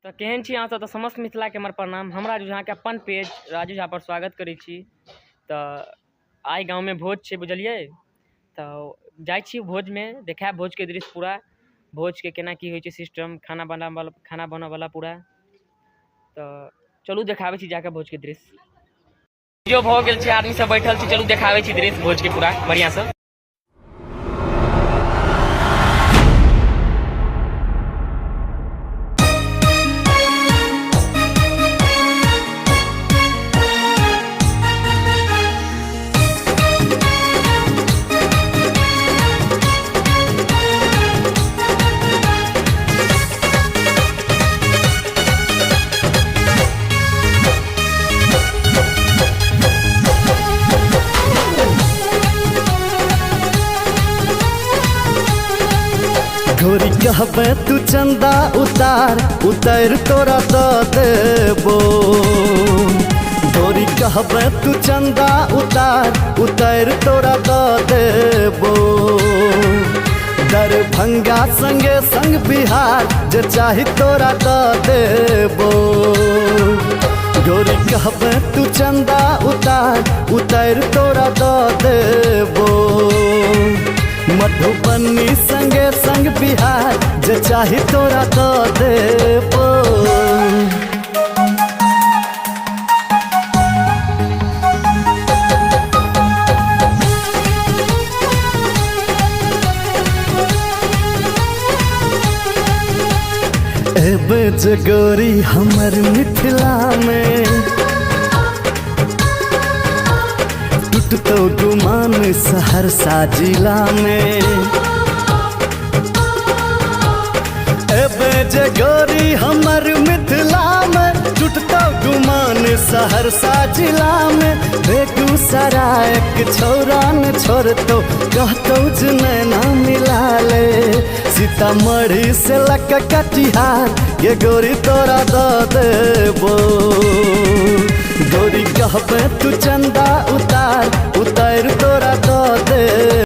तो केहन छी अहाँ सब। तो समस्त मिथिला के हमर प्रणाम। हमरा अहाँ के अपन पेज राजू झा पर स्वागत करै छी। तो आइ गाँव में भोज छै बुझलिए। तो जाइ छी भोज में, देखाब भोज के दृश्य पूरा, भोज के केना की होइ छै सिस्टम, खाना बनऽ वाला पूरा। तो चलू देखाबै छी जाके भोज के दृश्य। जो भ गेल छै, आदमी सब बैठल छी, चलू देखाबै छी दृश्य भोज के पूरा बढ़िया से। घोरी कहबे तू चंदा उतार उतार तोरा द देबो। घोरी कहबे तू चंदा उतार उतार तोरा द देबो। दरभंगा संगे संग बिहार जे चाही तोरा द देबो। घोरी कहबे तू चंदा उतार उतार तोरा द देबो। मधुबनी संगे संग बिहार जे चाही तोरा द देबो। एबे जे गोरी हमर मिथिला में टूटतो गुमान सहरसा जिला में। एबे जे गोरी हमर मिथिला में टूटतो गुमान सहरसा जिला में। बेगूसराय के छौरा न छोड़तो कहतो जे नैना मिला ले। सीतामढ़ी से लक कटिहार ये गोरी तोरा द देबो। गोरी कहबे तू चंदा उतार